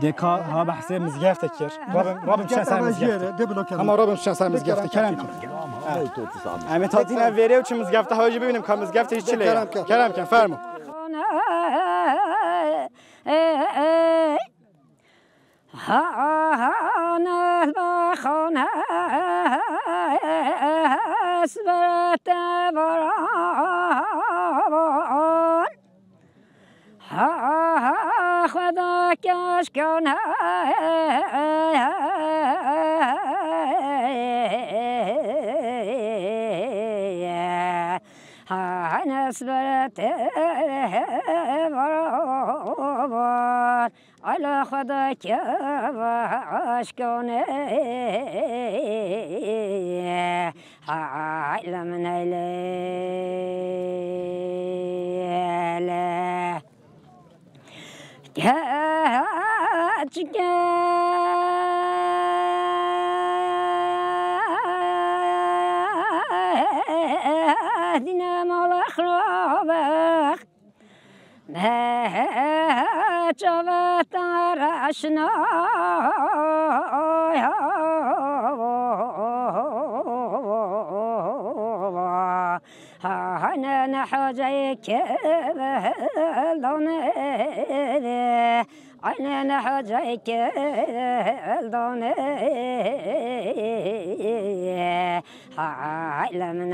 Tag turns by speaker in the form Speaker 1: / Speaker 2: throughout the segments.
Speaker 1: دکا ها بحث مزگفت کر رابم چند سر مزگفت اما رابم چند سر مزگفت کلام همه تاتین اوریه و چه مزگفت هایی ببینیم که مزگفت هیچ چیه کلام کن فرمو
Speaker 2: خانه بخانه اسبرت بران خدا کش کنه اسبرت بران على خدك واشكوني على من الليل كاتك دينا مولا خرابك جوات راشنا أنا نحوجيك لوني أنا نحوجيك لوني على من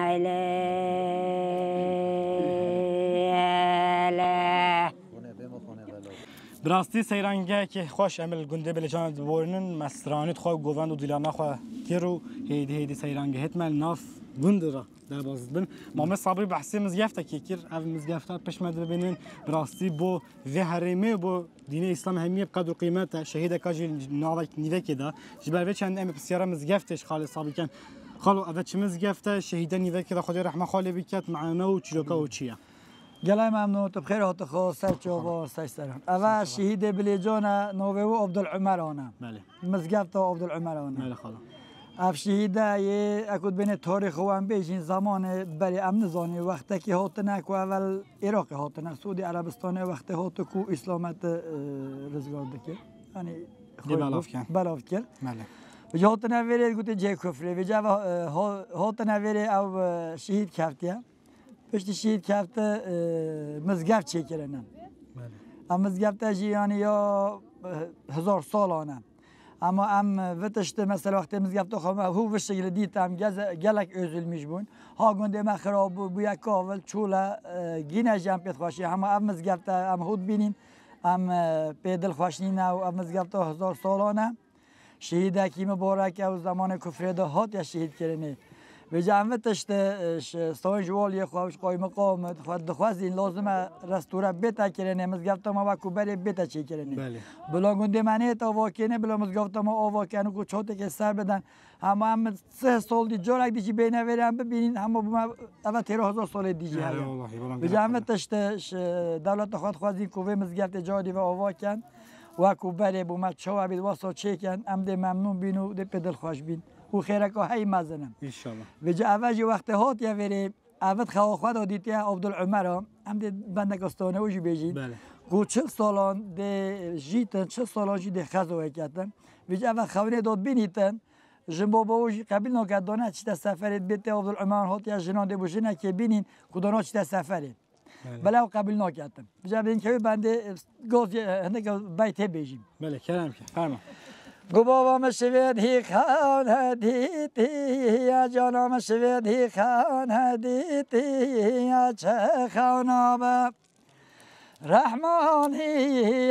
Speaker 1: براستی سیرانگه که خوش عمل گنده بلجان دورنن مسترانیت خواه گووند و دیلانا خواه تیرو هیدی سیرانگه هتمل ناف گنده را در بازد بین مامه صبری بحثی مزگفته که کیر او مزگفته پشمد ببینین براستی بو وی حریمه بو دین اسلام همیه بقدر قیمته شهید کاجی ناوک نیوه که ده جبر وی چند ام بسیاره مزگفتش خالی صابی کن خالو اول چه مزگفته شهید نیوه که ده خدای رحمه خالی بکت معنا و چلوکا و چیه
Speaker 3: گلای ممنون تو بخیر هات خو سرچو با سرسران اول شهید بلیجان نووه و عبدالعمرانه
Speaker 1: بله
Speaker 3: مزگفت عبدالعمرانه
Speaker 1: بله خالو
Speaker 2: اف شهیده یه اکود بین تاریخ و هم بیشین زمان بری امن زانی وقتی که هات نک و اول عراق هات نک سعودی عربستان وقتی هات کو اسلامت رزگار دکه یعنی بلاف کرد
Speaker 1: بله
Speaker 2: و هات نویره گوته جای کفره و جا هات نویره او شهید کفتیه پشت شهید کفته مزگفت چه کردن ام مزگفت یعنی یا 1000 سالانه اما وتشت مثلا وقتی مزگفت خواهم هو وشگل دیدم گلک ازلمیش بون ها گنده من خراب بو یک کاول چولا گینه جمع پیت خواشی ام مزگفت ام هود بینین ام پیدل خواشنین و ام مزگفت 1000 سالانه شهید کی مبارک او زمان کفر ده هات یا شهید کردنه و جمع تشت سوای جوالی خواهش قایم مقام خود خواست این لازمه رستوره بیت کردنه مزگفت ما و کوبر بیت چی کردنه
Speaker 1: بله
Speaker 2: بلا گنده منه تا واکنه بلا مزگفت ما آواکنه کو چوته که سر بدن هم 3 سال دی جورک دیجی بینه بریم ببینین هم اول 13000 سال دیجی هست به جمع تشت دولت خواست این کوه مزگفت جادی و آواکن و کوبر بومت چوا بید واسه چیکن امده ممنون بینو ده پدل خوش بین و خیره که های مزنم
Speaker 1: ان شاء الله
Speaker 2: و جا اول وقت هات یا وری اول خوا خدا دیتی عبدالعمر هم ده بندگستانه وجی بیجید
Speaker 1: بله
Speaker 2: کو 40 سالان ده جیتن 40 سالان جی ده خزو کردن و جا اول خونه داد بینیتن جنبا باوجی قبل نکردانه چی سفرت بیت عبدالعمر هات یا جنان ده بوجنه که بینین کدوم چی سفرت بله قبل نکردم جا بین که بنده گاز هنگ بیت بیجیم
Speaker 1: بله کلام که فرما
Speaker 2: گوبا مشوید هی خان هدیتی یا جانا مشوید هی خان هدیتی یا چه خاناب رحمانی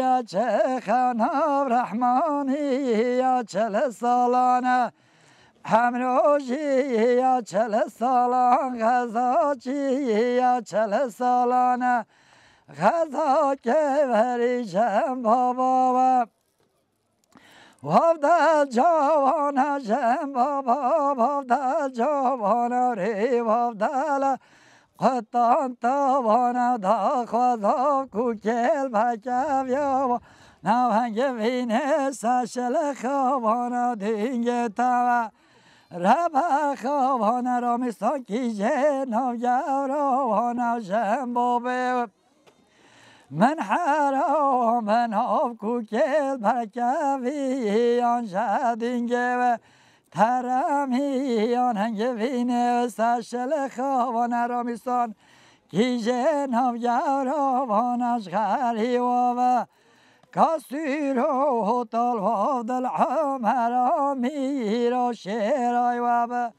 Speaker 2: یا چه خاناب رحمانی یا 40 سالانه همروشی یا 40 سالان غذاچی یا 40 سالانه غذا که بریشم بابا وافدل جوان جم بابا وافدل جوان ری وافدل قطان تاوان دا خدا کوکل بکویا نوهنگ وینه سشل خوان دینگ تا رب خوان رامیستان کی جناب یاروان جم بابا من حرام من آب کوکل برکویان شدینگه و ترمیان هنگ وینه و سشل خوابان ارامیستان کیجه نوگراوانش غری و کاستیر و هتال و دل عمرامی را شیرای و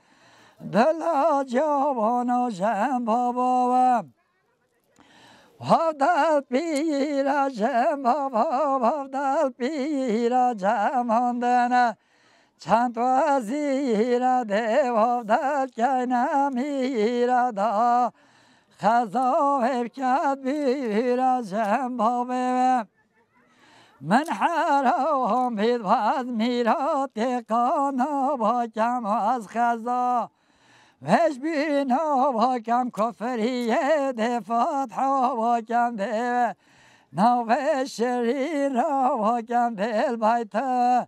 Speaker 2: دل جوان و جم بابا و دل پیرا جم بابا دل پیرا جماندن چند تو زیر دیو دل که نمیره دا خزا هرکت بیرا جم بابا من حرام بید واز میرا تقانا با کم از خزا وش بینا با کم کفریه ده فتحا با کم ده نو شریر را با کم دل بیتا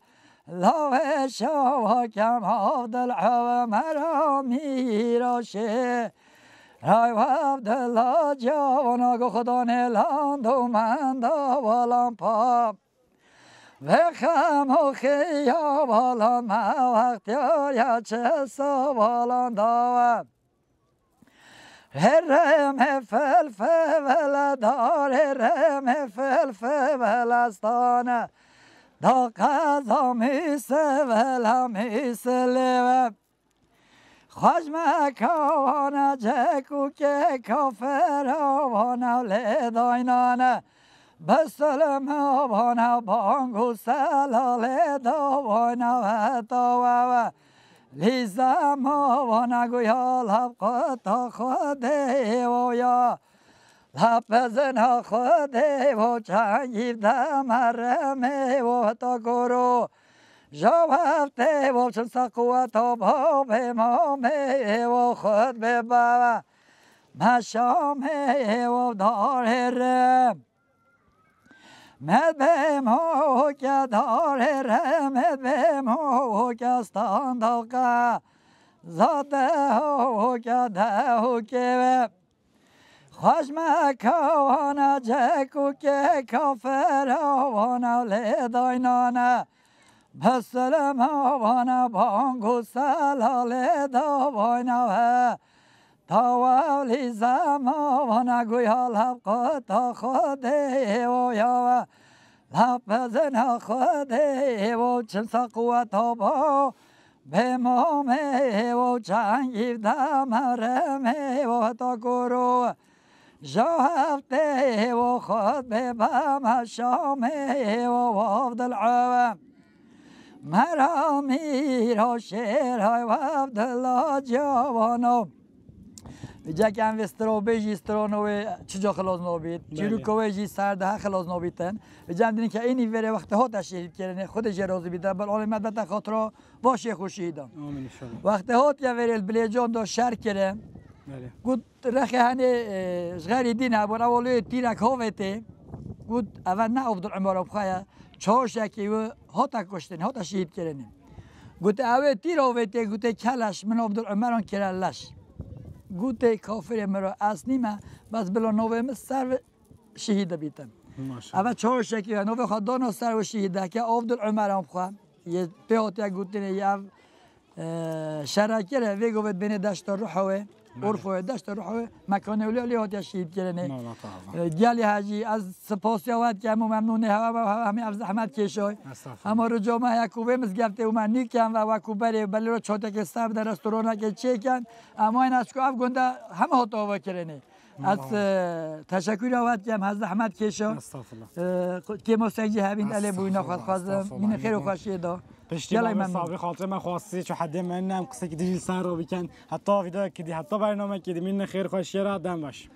Speaker 2: لاوش با کم عبدال عو مرا میرا شه رای و عبدالله جوانا گو خدا نیلاند و من دا والان پا و خم و خیا والان ما وقتیار یا چه سا والان دا رم فلف ولدار رم فلف ولستان دا قضا میسه ولا میسه خوش مکاوانا جکو که کافر آوانا لیداینانه بسلم آوانا بانگو سلال داوانا هتاوه لیزم آوانا گویا لبقاتا خوده و یا لبزنا خوده و چنگیب دمرمه و تا گرو جوابته و چون سقوت و باب امامه و خود ببا مشامه و داره مد به ما که داره مد به ما که استانداقه زاده و که ده و که خوش مکاوانا جکو که کافر آوانا لیداینانه بسلم آوانا بانگو سلال داوانا تاولی زم آوانا گویا لبقاتا خوده و یا لبزنا خوده و چن سقوتا با به مامه و چنگیب دمرمه و تا گرو جاهفته و خود به بم شامه و عبدالعوام مرا میرا شیرهای و عبدالله جوانو بجا که هم وسترو بیجی استرانو چجا خلاص نابید جیرو کوی جی سرده خلاص نابیدن بجا هم دینی که اینی وره وقت ها تشهید کرنه خود جرازی بیدن بل آلی مدبت خاطرها باشه خوشیدن وقت ها که وره البلیجان دا شر کرن گود رخی هنه غری دینه بر اولی تیرک هاوته گود اول نه عبدالعمر بخواه چهارشکی و ها کشتن ها شهید کردن گوته اوه تیر آویته گوته کلش من عبدالعمران کرلش گوته کافر مرا اصلی ما بس بلا نوه سر شهید بیتن اوه چهارشکی و نوه خود دانا سر و شهیده که عبدالعمران بخواه یه پیاتی گوته یه شرکره وی گوید بین دشت روحوه عرفه دشت روحوه مکان اولی هاتی شهید کردنه گلی حاجی از سپاسی آورد که همو ممنونه همه افز احمد کشای اما رو جامعه یکوبه مزگفته و من نیکم و وکوبره بلی رو چاته که سب در رستوران که چیکن اما این از که اف گنده همه هاتا آور کرنه از تشکر آورد که هم حضرت احمد کشا که مسیجی هبین علی بوینا خواستم من خیر و خوشی دا
Speaker 1: پشتی ما صابری خاطر من خواستی چو حد من نم قصه که دیل سر رو بکن حتی ویدیو که دی حتی برنامه که دی من خیر خوشی را دم باش